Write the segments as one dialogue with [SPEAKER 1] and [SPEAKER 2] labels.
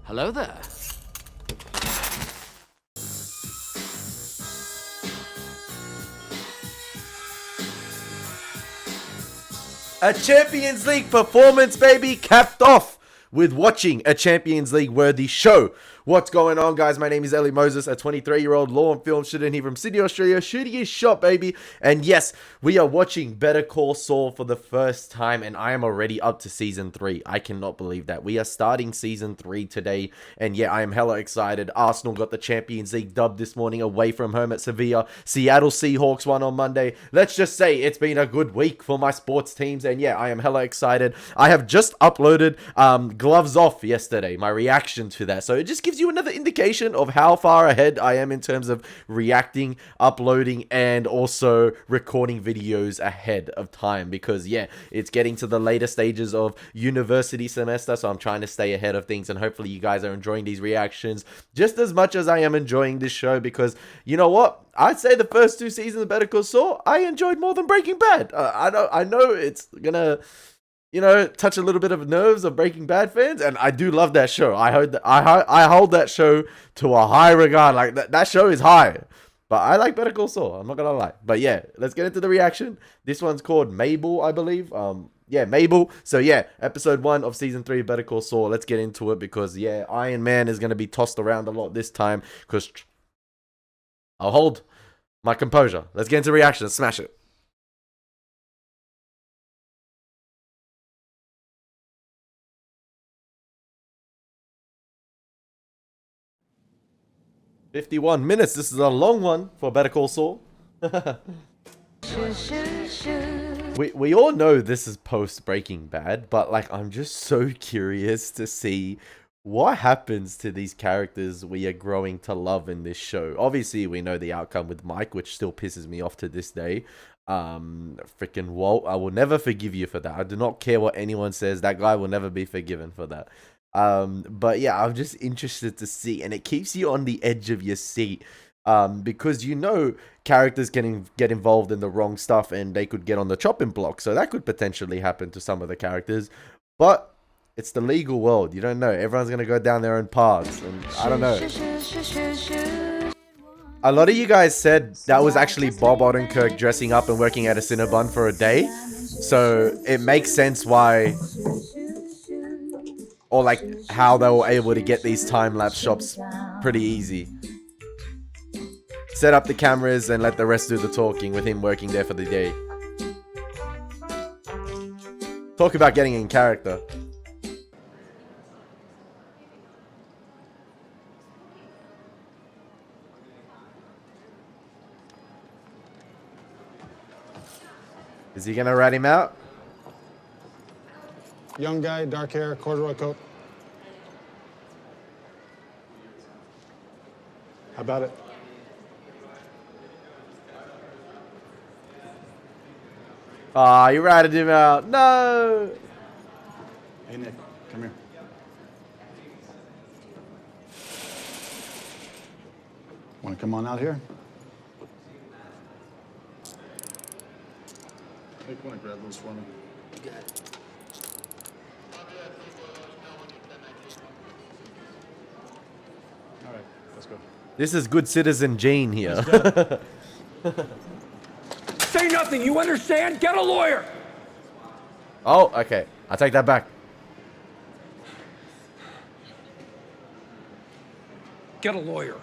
[SPEAKER 1] Hello there.
[SPEAKER 2] A Champions League performance, baby, capped off with watching a Champions League worthy show. What's going on, guys? My name is Elie Moses, a 23-year-old law and film student here from Sydney, Australia, shooting his shot, baby. And yes, we are watching Better Call Saul for the first time, and I am already up to Season 3. I cannot believe that. We are starting Season 3 today, and yeah, I am hella excited. Arsenal got the Champions League dub this morning away from home at Sevilla. Seattle Seahawks won on Monday. Let's just say it's been a good week for my sports teams, and yeah, I am hella excited. I have just uploaded Gloves Off yesterday, my reaction to that, so it just gives you another indication of how far ahead I am in terms of reacting, uploading, and also recording videos ahead of time, because yeah, it's getting to the later stages of university semester, so I'm trying to stay ahead of things, and hopefully you guys are enjoying these reactions just as much as I am enjoying this show, because you know what? I'd say the first 2 seasons of Better Call Saul I enjoyed more than Breaking Bad. I know it's gonna, you know, touch a little bit of nerves of Breaking Bad fans, and I do love that show. I hold that show to a high regard. Like that show is high, but I like Better Call Saul. I'm not gonna lie. But yeah, let's get into the reaction. This one's called Mabel, I believe. Yeah, Mabel. So yeah, episode 1 of season 3 of Better Call Saul. Let's get into it, because yeah, Iron Man is gonna be tossed around a lot this time. Because I'll hold my composure. Let's get into reaction. Smash it. "51 minutes. This is a long one for Better Call Saul." We all know this is post Breaking Bad, but like I'm just so curious to see what happens to these characters we are growing to love in this show. Obviously, we know the outcome with Mike, which still pisses me off to this day. Freaking Walt, I will never forgive you for that. I do not care what anyone says. That guy will never be forgiven for that. But yeah, I'm just interested to see, and it keeps you on the edge of your seat, because you know characters can get involved in the wrong stuff and they could get on the chopping block, so that could potentially happen to some of the characters. But it's the legal world, you don't know. Everyone's gonna go down their own paths, and I don't know. A lot of you guys said that was actually Bob Odenkirk dressing up and working at a Cinnabon for a day, so it makes sense why, or like how they were able to get these time-lapse shots pretty easy. Set up the cameras and let the rest do the talking with him working there for the day. Talk about getting in character. Is he gonna rat him out?
[SPEAKER 3] Young guy, dark hair, corduroy coat. How about it?
[SPEAKER 2] Ah, you ratted him out. No!
[SPEAKER 3] Hey, Nick, come here. Want to come on out here? Nick, want to grab those for me?
[SPEAKER 1] You got it.
[SPEAKER 3] All right, let's go.
[SPEAKER 2] This is good citizen Gene here.
[SPEAKER 4] Say nothing, you understand? Get a lawyer!
[SPEAKER 2] Oh, okay. I take that back.
[SPEAKER 4] Get a lawyer.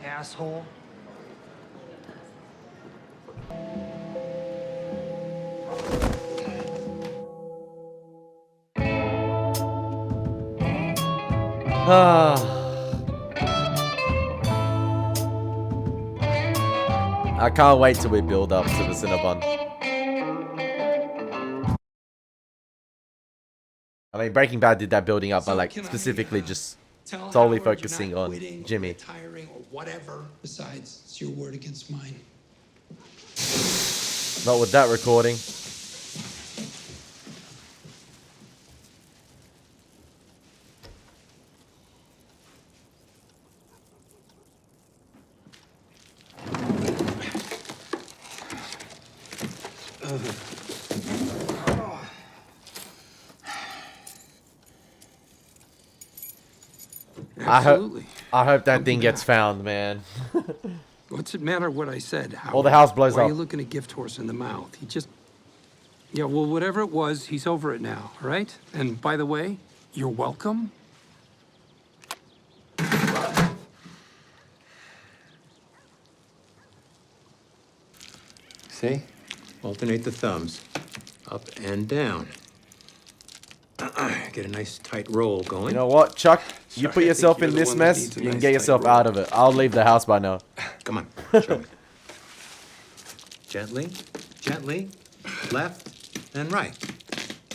[SPEAKER 4] Asshole.
[SPEAKER 2] I can't wait till we build up to the Cinnabon. I mean, Breaking Bad did that building up by like specifically just solely focusing on Jimmy.
[SPEAKER 5] Tiring or whatever. Besides, it's your word against mine.
[SPEAKER 2] Not with that recording.
[SPEAKER 4] Absolutely.
[SPEAKER 2] I hope that
[SPEAKER 4] I'll be
[SPEAKER 2] thing gets
[SPEAKER 4] back.
[SPEAKER 2] found, man.
[SPEAKER 4] What's it matter what I said, Howard?
[SPEAKER 2] Or the house blows
[SPEAKER 4] Why
[SPEAKER 2] up.
[SPEAKER 4] are you looking a gift horse in the mouth? He just... Yeah, well, whatever it was, he's over it now, all right? And by the way, you're welcome.
[SPEAKER 1] See? Alternate the thumbs. Up and down. Get a nice tight roll going.
[SPEAKER 2] You know what, Chuck? You
[SPEAKER 4] Sorry,
[SPEAKER 2] put
[SPEAKER 4] I
[SPEAKER 2] yourself
[SPEAKER 4] think
[SPEAKER 2] in
[SPEAKER 4] you're the
[SPEAKER 2] this
[SPEAKER 4] one that
[SPEAKER 2] mess,
[SPEAKER 4] needs a
[SPEAKER 2] you can
[SPEAKER 4] nice
[SPEAKER 2] get
[SPEAKER 4] tight
[SPEAKER 2] yourself
[SPEAKER 4] roll.
[SPEAKER 2] out of it. I'll leave the house by now.
[SPEAKER 1] Come on, show me. Gently, gently. Left and right.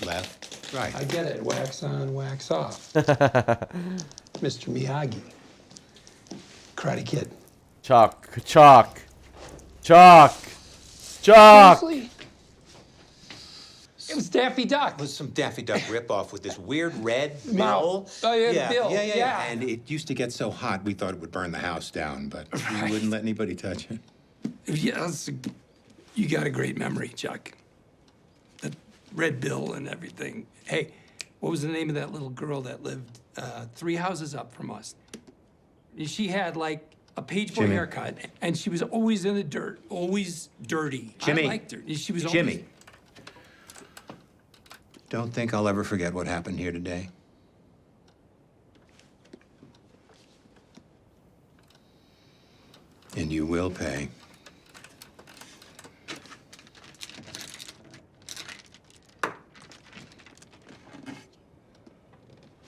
[SPEAKER 1] Left, right.
[SPEAKER 5] I get it. Wax on, wax off. Mr. Miyagi. Karate Kid.
[SPEAKER 2] Chuck.
[SPEAKER 5] Seriously? It was Daffy Duck.
[SPEAKER 1] Was some Daffy Duck ripoff with this weird red bill.
[SPEAKER 5] Mouth. Oh, yeah, Bill.
[SPEAKER 1] Yeah.
[SPEAKER 5] Yeah.
[SPEAKER 1] And it used to get so hot, we thought it would burn the house down, but we wouldn't let anybody touch it.
[SPEAKER 4] Yes, you got a great memory, Chuck. The red bill and everything. Hey, what was the name of that little girl that lived 3 houses up from us? She had like a page boy
[SPEAKER 1] Jimmy.
[SPEAKER 4] haircut, and she was always in the dirt, always dirty.
[SPEAKER 1] Jimmy.
[SPEAKER 4] I liked her. She was always...
[SPEAKER 1] Jimmy. Don't think I'll ever forget what happened here today. And you will pay.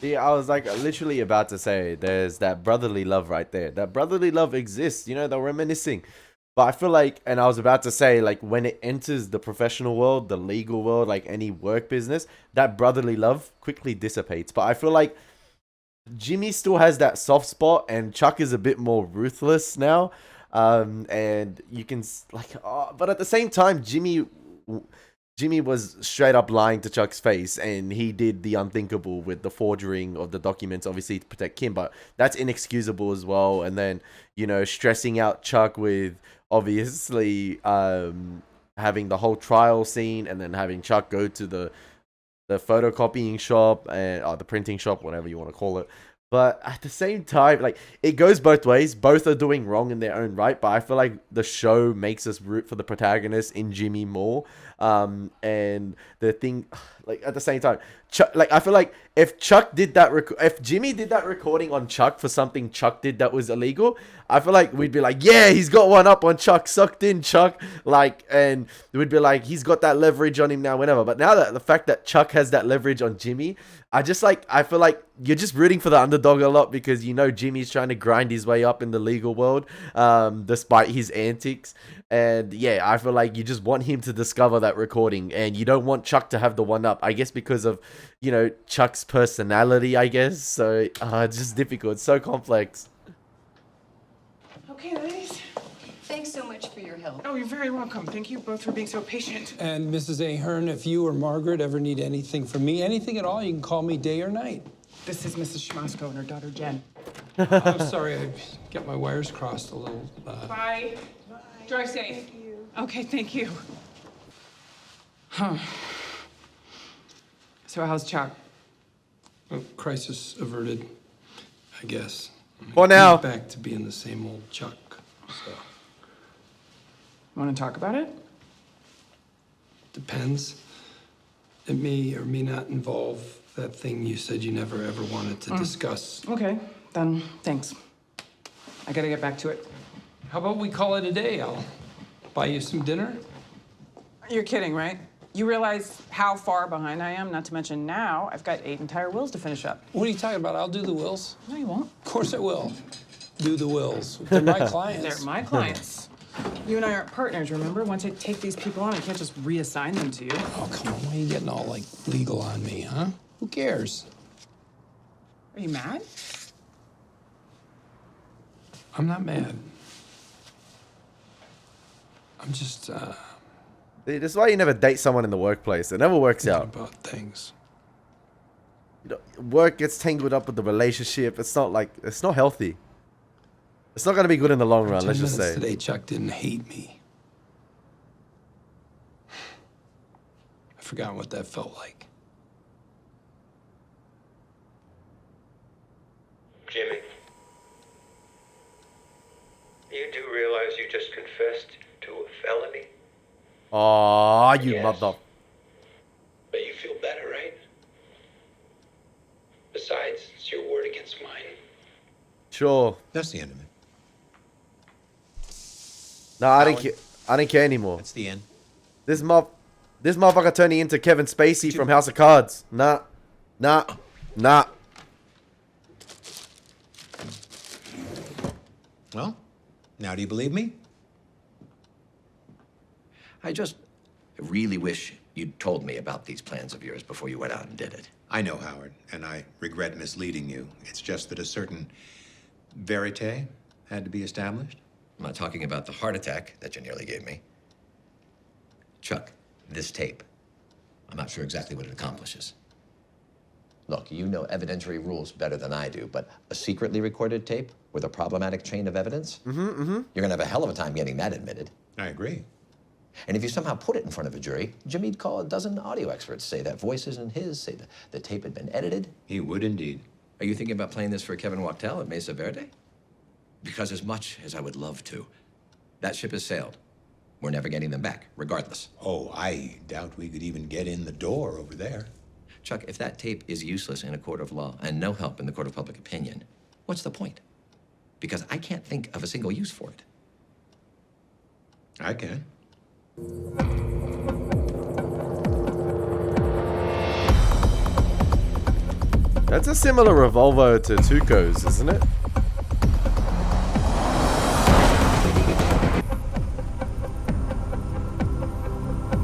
[SPEAKER 2] Yeah, I was like literally about to say there's that brotherly love right there. That brotherly love exists, you know, they're reminiscing. But I feel like, and I was about to say, like, when it enters the professional world, the legal world, like any work business, that brotherly love quickly dissipates. But I feel like Jimmy still has that soft spot, and Chuck is a bit more ruthless now. And you can, but at the same time, Jimmy was straight up lying to Chuck's face, and he did the unthinkable with the forging of the documents, obviously to protect Kim, but that's inexcusable as well. And then, you know, stressing out Chuck with obviously having the whole trial scene, and then having Chuck go to the photocopying shop and the printing shop, whatever you want to call it. But at the same time, like, it goes both ways. Both are doing wrong in their own right. But I feel like the show makes us root for the protagonist in Jimmy more. And the thing, like, at the same time, Chuck, like, I feel like if Chuck did that, if Jimmy did that recording on Chuck for something Chuck did that was illegal, I feel like we'd be like, yeah, he's got one up on Chuck, sucked in Chuck. Like, and we'd be like, he's got that leverage on him now, whenever. But now that the fact that Chuck has that leverage on Jimmy, I feel like you're just rooting for the underdog a lot, because you know Jimmy's trying to grind his way up in the legal world, despite his antics. And yeah, I feel like you just want him to discover that recording, and you don't want Chuck to have the one up, I guess, because of, you know, Chuck's personality, I guess. So it's just difficult. It's so complex.
[SPEAKER 6] Okay, ladies.
[SPEAKER 7] Thanks so much for your help.
[SPEAKER 6] Oh, you're very welcome. Thank you both for being so patient.
[SPEAKER 5] And Mrs. Ahern, if you or Margaret ever need anything from me, anything at all, you can call me day or night.
[SPEAKER 6] This is Mrs. Schmasko and her daughter, Jen.
[SPEAKER 5] I'm sorry, I got my wires crossed a little.
[SPEAKER 6] Bye. Drive safe. Thank you. Okay, thank you. Huh. So how's Chuck?
[SPEAKER 5] Crisis averted, I guess.
[SPEAKER 2] For now.
[SPEAKER 5] He's back to being the same old Chuck. So
[SPEAKER 6] Want to talk about it?
[SPEAKER 5] depends. It may or may not involve that thing you said you never ever wanted to discuss.
[SPEAKER 6] Okay, then thanks. I gotta get back to it.
[SPEAKER 5] How about we call it a day? I'll buy you some dinner.
[SPEAKER 6] You're kidding, right? You realize how far behind I am? Not to mention now, I've got 8 entire wills to finish up.
[SPEAKER 5] What are you talking about? I'll do the wills.
[SPEAKER 6] No, you won't.
[SPEAKER 5] Of course I will. Do the wills. They're my clients.
[SPEAKER 6] They're my clients. You and I aren't partners, remember? Once I take these people on, I can't just reassign them to you.
[SPEAKER 5] Oh, come on. Why are you getting all, like, legal on me, huh? Who cares?
[SPEAKER 6] Are you mad?
[SPEAKER 5] I'm not mad. I'm just,
[SPEAKER 2] This is why you never date someone in the workplace. It never works
[SPEAKER 5] thinking
[SPEAKER 2] out.
[SPEAKER 5] about things.
[SPEAKER 2] You know, work gets tangled up with the relationship. It's not healthy. It's not going to be good in the long run, let's
[SPEAKER 5] 10
[SPEAKER 2] just
[SPEAKER 5] minutes
[SPEAKER 2] say.
[SPEAKER 5] today, Chuck didn't hate me. I've forgotten what that felt like.
[SPEAKER 8] Jimmy. You do realize you just confessed to a felony?
[SPEAKER 2] Oh, you
[SPEAKER 8] Yes.
[SPEAKER 2] mother.
[SPEAKER 8] But you feel better, right? Besides, it's your word against mine.
[SPEAKER 2] Sure.
[SPEAKER 1] That's the end of it.
[SPEAKER 2] No, I didn't
[SPEAKER 1] Alan?
[SPEAKER 2] care. I didn't care anymore.
[SPEAKER 1] That's the end.
[SPEAKER 2] This motherfucker turning into Kevin Spacey from House of Cards. Nah.
[SPEAKER 1] Well, now do you believe me?
[SPEAKER 9] I really wish you'd told me about these plans of yours before you went out and did it.
[SPEAKER 1] I know, Howard, and I regret misleading you. It's just that a certain verite had to be established.
[SPEAKER 9] I'm not talking about the heart attack that you nearly gave me. Chuck, this tape, I'm not sure exactly what it accomplishes. Look, you know evidentiary rules better than I do, but a secretly recorded tape with a problematic chain of evidence? You're gonna have a hell of a time getting that admitted.
[SPEAKER 1] I agree.
[SPEAKER 9] And if you somehow put it in front of a jury, Jimmy'd call a dozen audio experts, say that voice isn't his, say that the tape had been edited.
[SPEAKER 1] He would indeed.
[SPEAKER 9] Are you thinking about playing this for Kevin Wachtel at Mesa Verde? Because as much as I would love to, that ship has sailed. We're never getting them back, regardless.
[SPEAKER 1] Oh, I doubt we could even get in the door over there.
[SPEAKER 9] Chuck, if that tape is useless in a court of law and no help in the court of public opinion, what's the point? Because I can't think of a single use for it.
[SPEAKER 1] I can.
[SPEAKER 2] That's a similar revolver to Tuco's, isn't it?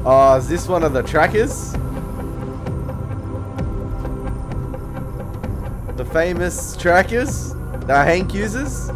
[SPEAKER 2] Oh, is this one of the trackers? The famous trackers that Hank uses?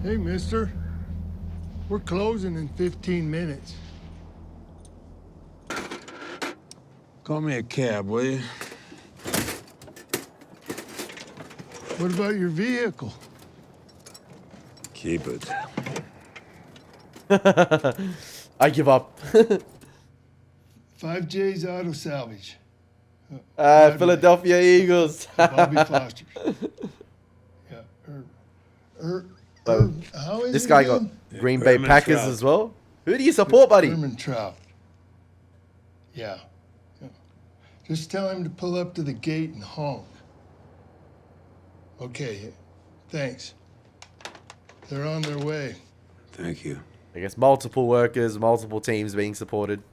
[SPEAKER 10] Hey, mister. We're closing in 15 minutes.
[SPEAKER 11] Call me a cab, will you?
[SPEAKER 10] What about your vehicle?
[SPEAKER 11] Keep it.
[SPEAKER 2] I give up.
[SPEAKER 10] 5J's Auto Salvage.
[SPEAKER 2] Philadelphia Eagles.
[SPEAKER 10] Bobby Foster's. Yeah. How is
[SPEAKER 2] This
[SPEAKER 10] it
[SPEAKER 2] guy
[SPEAKER 10] again?
[SPEAKER 2] got Green Bay
[SPEAKER 11] Herman
[SPEAKER 2] Packers
[SPEAKER 11] Trout.
[SPEAKER 2] as well. Who do you support, buddy?
[SPEAKER 10] Herman Trout. Yeah. Just tell him to pull up to the gate and honk. Okay, thanks. They're on their way.
[SPEAKER 11] Thank you.
[SPEAKER 2] I guess multiple workers, multiple teams being supported.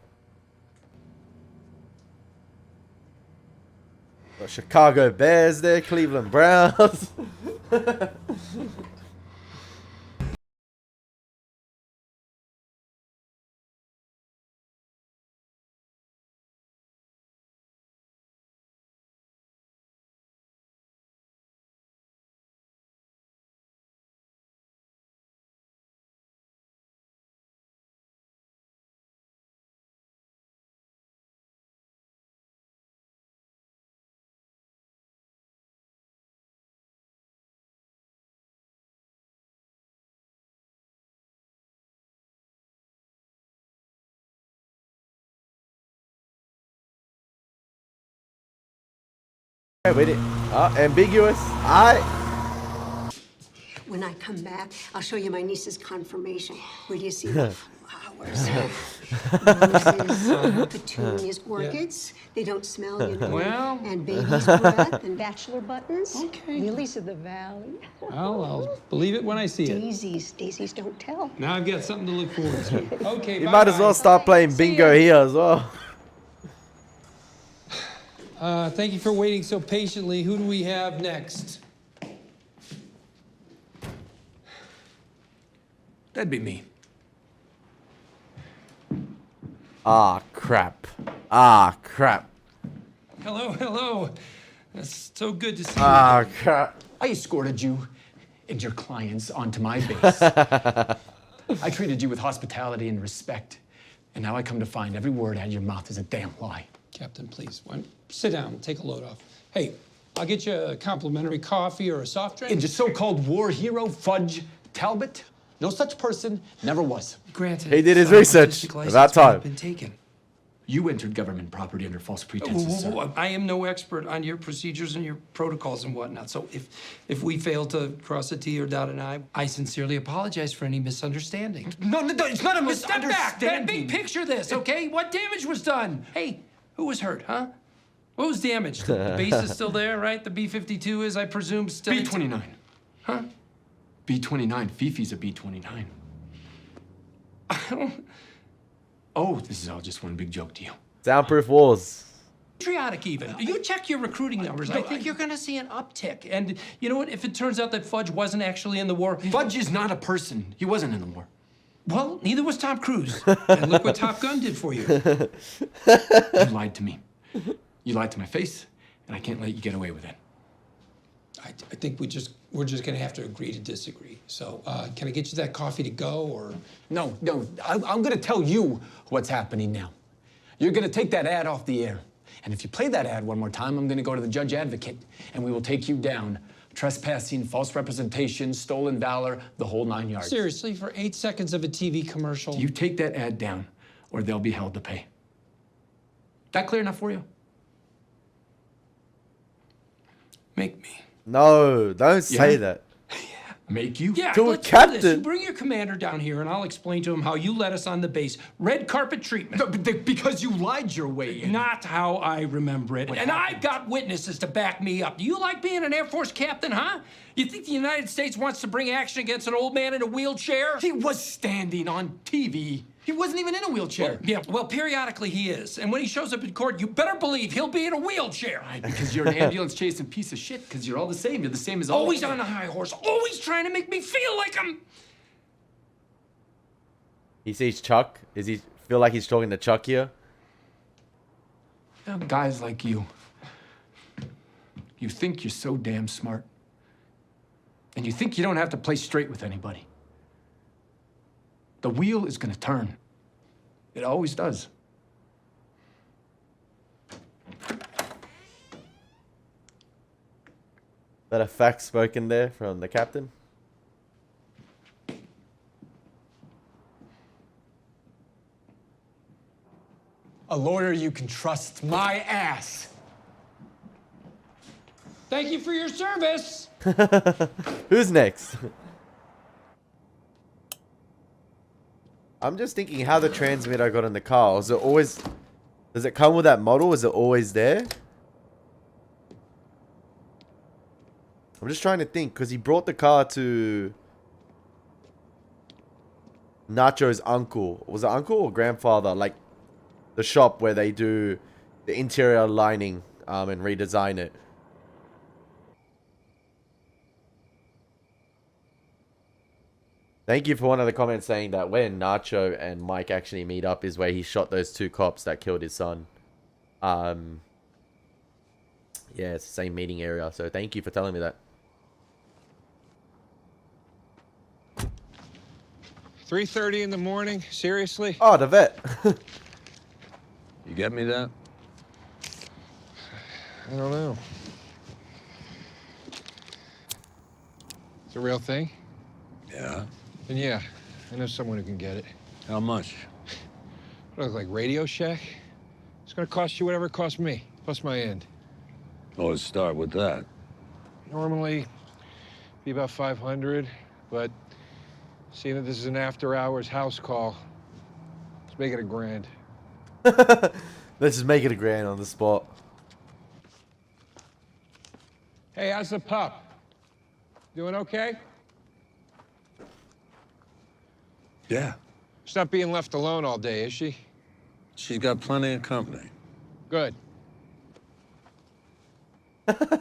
[SPEAKER 2] Got Chicago Bears there, Cleveland Browns. Wait, ambiguous.
[SPEAKER 12] When I come back, I'll show you my niece's confirmation. Where do you see that?
[SPEAKER 7] flowers. Roses, petunias, orchids. They don't smell, you know.
[SPEAKER 4] Well.
[SPEAKER 7] And baby's breath and bachelor buttons.
[SPEAKER 4] Okay.
[SPEAKER 7] Lilies of the valley.
[SPEAKER 4] Well, I'll believe it when I see it.
[SPEAKER 7] Daisies. Daisies don't tell.
[SPEAKER 4] Now I've got something to look forward to. Okay,
[SPEAKER 2] You might as well start playing bingo here as well.
[SPEAKER 4] Thank you for waiting so patiently. Who do we have next? That'd be me.
[SPEAKER 2] Ah, crap. Ah, crap.
[SPEAKER 4] Hello, hello. It's so good to see
[SPEAKER 2] Ah,
[SPEAKER 4] you.
[SPEAKER 2] crap.
[SPEAKER 12] I escorted you and your clients onto my base. I treated you with hospitality and respect. And now I come to find every word out of your mouth is a damn lie.
[SPEAKER 4] Captain, please, sit down, take a load off. Hey, I'll get you a complimentary coffee or a soft drink.
[SPEAKER 12] And your so-called war hero, Fudge Talbot? No such person, never was.
[SPEAKER 4] Granted.
[SPEAKER 2] He did his research about time.
[SPEAKER 4] Been taken.
[SPEAKER 12] You entered government property under false pretenses, sir.
[SPEAKER 4] Whoa. I am no expert on your procedures and your protocols and whatnot. So if we fail to cross a T or dot an I, I sincerely apologize for any misunderstanding.
[SPEAKER 12] No, it's not a
[SPEAKER 4] Step back, man.
[SPEAKER 12] misunderstanding.
[SPEAKER 4] Big picture this, okay? What damage was done? Hey, who was hurt, huh? What was damaged? The base is still there, right? The B-52 is, I presume, still...
[SPEAKER 12] B-29.
[SPEAKER 4] Huh?
[SPEAKER 12] B-29. Fifi's a B-29. Oh, this is all just one big joke to you.
[SPEAKER 2] Soundproof walls.
[SPEAKER 4] Patriotic even. You check your recruiting numbers. I think you're gonna see an uptick. And you know what? If it turns out that Fudge wasn't actually in the war...
[SPEAKER 12] Fudge is not a person. He wasn't in the war.
[SPEAKER 4] Well, neither was Tom Cruise. And look what Top Gun did for you.
[SPEAKER 12] You lied to me. You lied to my face, and I can't let you get away with it.
[SPEAKER 4] I think we're just gonna have to agree to disagree. So, can I get you that coffee to go, or?
[SPEAKER 12] No, I'm gonna tell you what's happening now. You're gonna take that ad off the air. And if you play that ad one more time, I'm gonna go to the judge advocate, and we will take you down. Trespassing, false representation, stolen valor, the whole 9 yards.
[SPEAKER 4] Seriously, for 8 seconds of a TV commercial?
[SPEAKER 12] You take that ad down, or they'll be held to pay. That clear enough for you?
[SPEAKER 4] Make me.
[SPEAKER 2] No, don't say that.
[SPEAKER 12] Make you?
[SPEAKER 4] Yeah,
[SPEAKER 2] To a
[SPEAKER 4] let's do this.
[SPEAKER 2] captain.
[SPEAKER 4] You bring your commander down here, and I'll explain to him how you let us on the base. Red carpet treatment.
[SPEAKER 12] No, because you lied your way in.
[SPEAKER 4] Not how I remember it.
[SPEAKER 12] What
[SPEAKER 4] And
[SPEAKER 12] happened?
[SPEAKER 4] I've got witnesses to back me up. Do you like being an Air Force captain, huh? You think the United States wants to bring action against an old man in a wheelchair?
[SPEAKER 12] He was standing on TV. He wasn't even in a wheelchair.
[SPEAKER 4] Well, periodically he is. And when he shows up in court, you better believe he'll be in a wheelchair.
[SPEAKER 12] Right, because you're an ambulance chasing piece of shit, because you're all the same. You're the same as all
[SPEAKER 4] Always
[SPEAKER 12] of
[SPEAKER 4] on a high horse, always trying to make me feel like I'm...
[SPEAKER 2] He sees Chuck. Does he feel like he's talking to Chuck here?
[SPEAKER 12] Guys like you think you're so damn smart. And you think you don't have to play straight with anybody. The wheel is gonna turn. It always does.
[SPEAKER 2] That a fact spoken there from the captain?
[SPEAKER 12] A lawyer you can trust, my ass.
[SPEAKER 4] Thank you for your service.
[SPEAKER 2] Who's next? I'm just thinking how the transmitter got in the car. Is it always... Does it come with that model? Is it always there? I'm just trying to think, because he brought the car to Nacho's uncle. Was it uncle or grandfather? Like, the shop where they do the interior lining and redesign it. Thank you for one of the comments saying that when Nacho and Mike actually meet up is where he shot those 2 cops that killed his son. Yeah, it's the same meeting area. So thank you for telling me that.
[SPEAKER 13] 3:30 in the morning? Seriously?
[SPEAKER 2] Oh, the vet.
[SPEAKER 11] You get me that?
[SPEAKER 13] I don't know. It's a real thing?
[SPEAKER 11] Yeah.
[SPEAKER 13] Then yeah, I know someone who can get it.
[SPEAKER 11] How much?
[SPEAKER 13] What, look like Radio Shack? It's gonna cost you whatever it cost me, plus my end.
[SPEAKER 11] Oh, let's start with that.
[SPEAKER 13] Normally, be about 500, but seeing that this is an after-hours house call, Let's make it $1,000.
[SPEAKER 2] Let's just make it $1,000 on the spot.
[SPEAKER 13] Hey, how's the pup? Doing okay?
[SPEAKER 11] Yeah.
[SPEAKER 13] She's not being left alone all day, is she?
[SPEAKER 11] She's got plenty of company.
[SPEAKER 13] Good.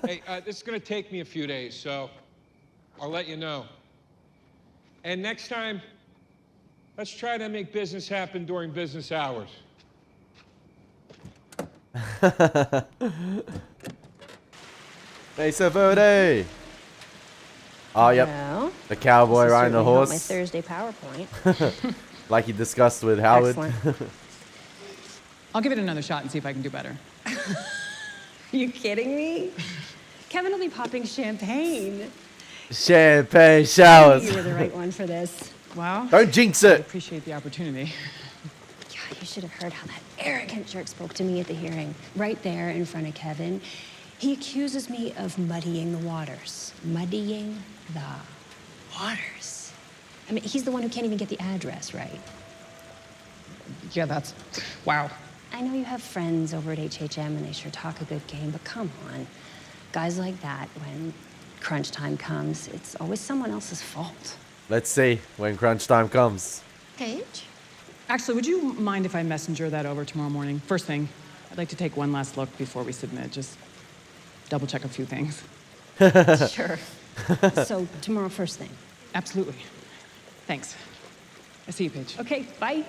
[SPEAKER 13] Hey, this is gonna take me a few days, so I'll let you know. And next time, let's try to make business happen during business hours.
[SPEAKER 2] Mesa Verde. Oh, yep.
[SPEAKER 14] Well,
[SPEAKER 2] The cowboy
[SPEAKER 14] this is
[SPEAKER 2] riding the
[SPEAKER 14] certainly not
[SPEAKER 2] horse.
[SPEAKER 14] My Thursday PowerPoint.
[SPEAKER 2] Like you discussed with Howard.
[SPEAKER 14] Excellent.
[SPEAKER 6] I'll give it another shot and see if I can do better.
[SPEAKER 14] Are you kidding me? Kevin will be popping champagne.
[SPEAKER 2] Champagne
[SPEAKER 14] I
[SPEAKER 2] showers.
[SPEAKER 14] knew you were the right one for this.
[SPEAKER 6] Well,
[SPEAKER 2] Don't jinx
[SPEAKER 6] I
[SPEAKER 2] it.
[SPEAKER 6] appreciate the opportunity.
[SPEAKER 14] God, you should have heard how that arrogant jerk spoke to me at the hearing, right there in front of Kevin. He accuses me of muddying the waters. Muddying the waters. I mean, he's the one who can't even get the address right.
[SPEAKER 6] Yeah, that's... Wow.
[SPEAKER 14] I know you have friends over at HHM and they sure talk a good game, but come on. Guys like that, when crunch time comes, it's always someone else's fault.
[SPEAKER 2] Let's see when crunch time comes.
[SPEAKER 14] Paige?
[SPEAKER 6] Actually, would you mind if I messenger that over tomorrow morning? First thing, I'd like to take one last look before we submit. Just double check a few things.
[SPEAKER 14] Sure. So tomorrow first thing?
[SPEAKER 6] Absolutely. Thanks. I see you, Paige.
[SPEAKER 14] Okay, bye.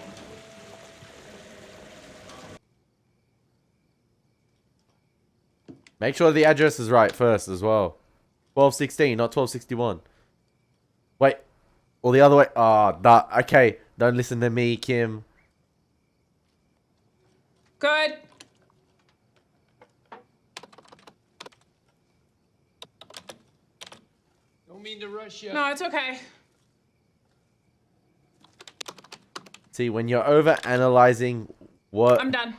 [SPEAKER 2] Make sure the address is right first as well. 1216, not 1261. Wait. Or the other way. Oh, okay. Don't listen to me, Kim.
[SPEAKER 6] Good.
[SPEAKER 12] Don't mean to rush you.
[SPEAKER 6] No, it's okay.
[SPEAKER 2] See, when you're over analyzing what
[SPEAKER 6] I'm done.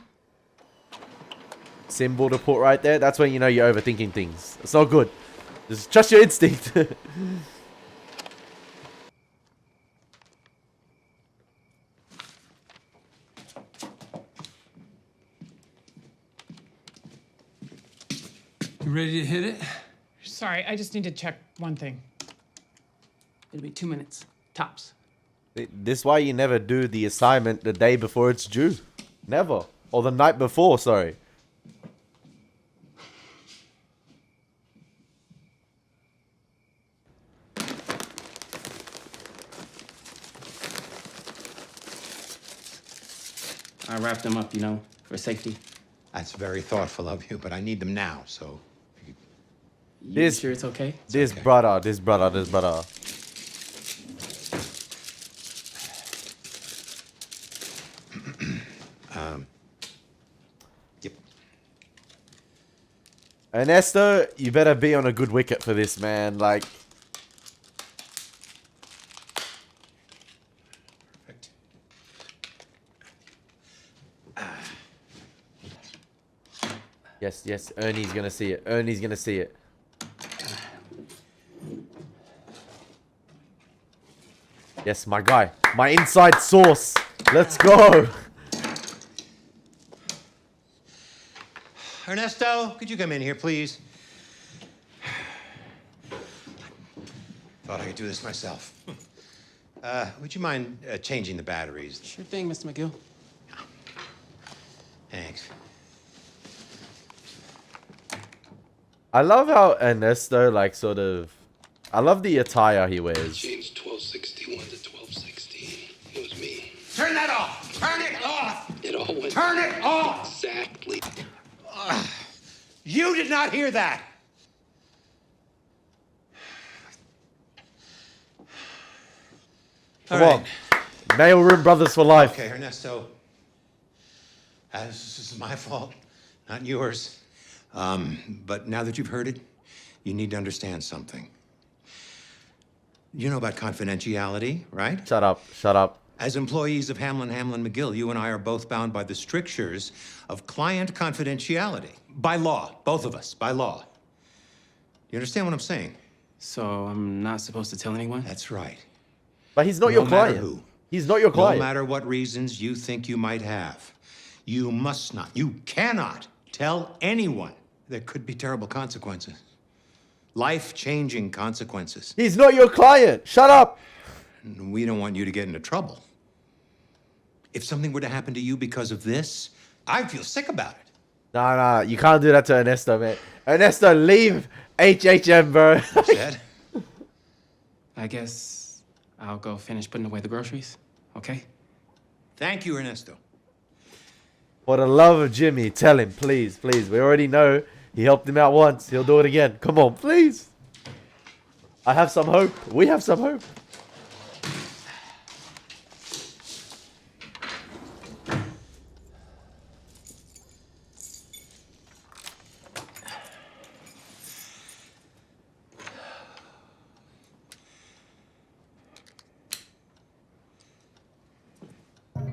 [SPEAKER 2] symbol to put right there, that's when you know you're overthinking things. It's not good. Just trust your instinct.
[SPEAKER 4] You ready to hit it?
[SPEAKER 6] Sorry, I just need to check one thing. It'll be 2 minutes, tops.
[SPEAKER 2] This is why you never do the assignment the day before it's due. Never. Or the night before, sorry.
[SPEAKER 15] I wrapped them up, you know, for safety.
[SPEAKER 1] That's very thoughtful of you, but I need them now, so...
[SPEAKER 15] You sure it's okay?
[SPEAKER 2] This brother.
[SPEAKER 1] Yep.
[SPEAKER 2] Ernesto, you better be on a good wicket for this, man. Like...
[SPEAKER 1] Perfect.
[SPEAKER 2] Yes, yes. Ernie's gonna see it. Ernie's gonna see it. Yes, my guy. My inside source. Let's go.
[SPEAKER 1] Ernesto, could you come in here, please? Thought I could do this myself. Would you mind changing the batteries?
[SPEAKER 15] Sure thing, Mr. McGill.
[SPEAKER 1] Thanks.
[SPEAKER 2] I love how Ernesto, like, sort of... I love the attire he wears.
[SPEAKER 16] Changed 1261 to 1216. It was me.
[SPEAKER 1] Turn that off! Turn it off!
[SPEAKER 16] It all went.
[SPEAKER 1] Turn it off!
[SPEAKER 16] Exactly.
[SPEAKER 1] You did not hear that!
[SPEAKER 2] Come on. Mailroom brothers for life.
[SPEAKER 1] Okay, Ernesto. This is my fault, not yours. But now that you've heard it, you need to understand something. You know about confidentiality, right?
[SPEAKER 2] Shut up. Shut up.
[SPEAKER 1] As employees of Hamlin McGill, you and I are both bound by the strictures of client confidentiality. By law, both of us, by law. You understand what I'm saying?
[SPEAKER 15] So I'm not supposed to tell anyone?
[SPEAKER 1] That's right.
[SPEAKER 2] But he's not your
[SPEAKER 1] No matter
[SPEAKER 2] client.
[SPEAKER 1] who.
[SPEAKER 2] He's not your client.
[SPEAKER 1] No matter what reasons you think you might have, you must not, you cannot tell anyone. There could be terrible consequences. Life-changing consequences.
[SPEAKER 2] He's not your client. Shut up.
[SPEAKER 1] We don't want you to get into trouble. If something were to happen to you because of this, I'd feel sick about it.
[SPEAKER 2] Nah, you can't do that to Ernesto, man. Ernesto, leave HHM, bro.
[SPEAKER 1] Said.
[SPEAKER 15] I guess I'll go finish putting away the groceries, okay?
[SPEAKER 1] Thank you, Ernesto.
[SPEAKER 2] For the love of Jimmy, tell him, please, please. We already know he helped him out once. He'll do it again. Come on, please. I have some hope. We have some hope.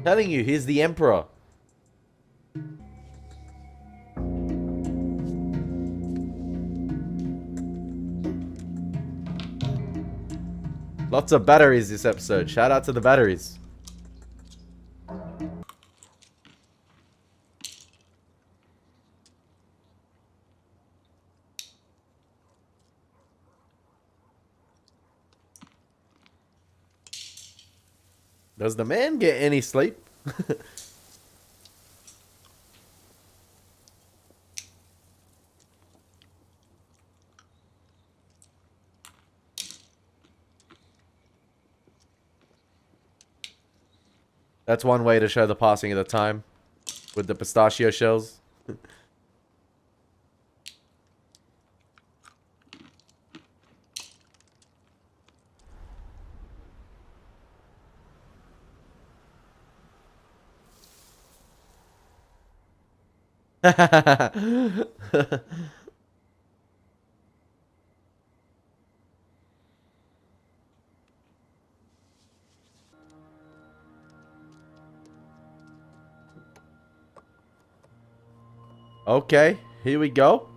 [SPEAKER 2] Telling you, he's the emperor. Lots of batteries this episode. Shout out to the batteries. Does the man get any sleep? That's one way to show the passing of the time with the pistachio shells. Okay, here we go.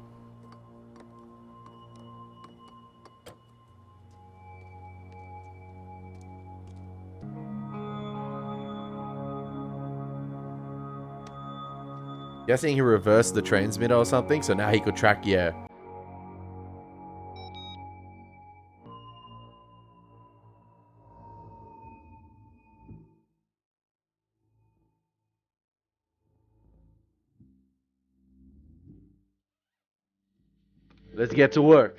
[SPEAKER 2] Guessing he reversed the transmitter or something, so now he could track, yeah. Let's get to work.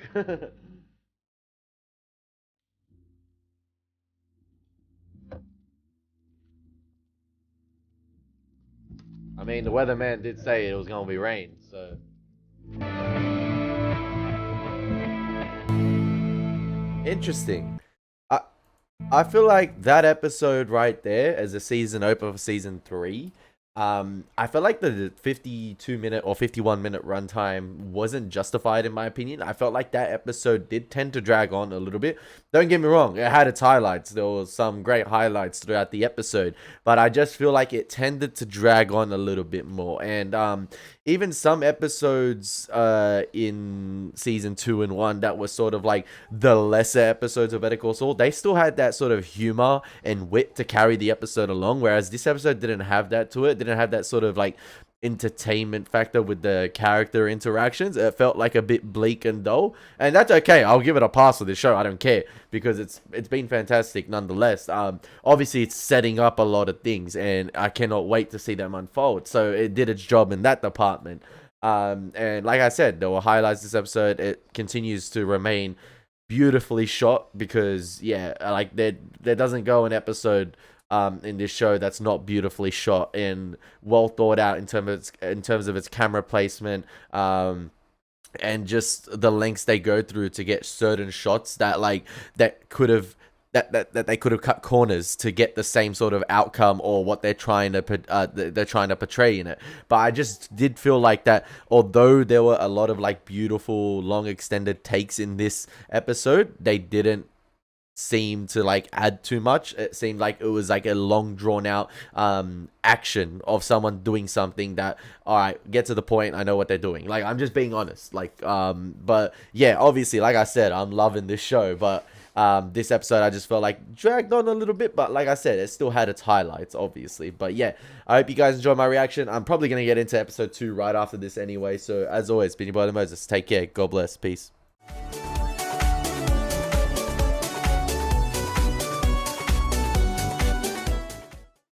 [SPEAKER 2] I mean, the weatherman did say it was going to be rain, so... Interesting. I feel like that episode right there, as a season opener for season 3, I felt like the 52-minute or 51-minute runtime wasn't justified in my opinion. I felt like that episode did tend to drag on a little bit. Don't get me wrong, it had its highlights. There was some great highlights throughout the episode, but I just feel like it tended to drag on a little bit more. And even some episodes in season 2 and 1 that were sort of like the lesser episodes of Better Call Saul, they still had that sort of humor and wit to carry the episode along, whereas this episode didn't have that to it. Didn't have that sort of like entertainment factor with the character interactions. It felt like a bit bleak and dull, and that's okay. I'll give it a pass for this show. I don't care, because it's been fantastic nonetheless. Obviously it's setting up a lot of things, and I cannot wait to see them unfold. So it did its job in that department. And like I said, there were highlights this episode. It continues to remain beautifully shot, because yeah, like there doesn't go an episode in this show that's not beautifully shot and well thought out in terms of its camera placement, and just the lengths they go through to get certain shots that they could have cut corners to get the same sort of outcome or what they're trying to portray in it. But I just did feel like that, although there were a lot of like beautiful long extended takes in this episode, they didn't seem to like add too much. It seemed like it was like a long drawn out action of someone doing something that, all right, get to the point, I know what they're doing. Like, I'm just being honest. Like, but yeah, obviously, like I said, I'm loving this show, but This episode, I just felt like dragged on a little bit, but like I said, it still had its highlights, obviously. But yeah, I hope you guys enjoyed my reaction. I'm probably going to get into episode 2 right after this anyway. So as always, been your boy Elie Moses. Take care. God bless. Peace.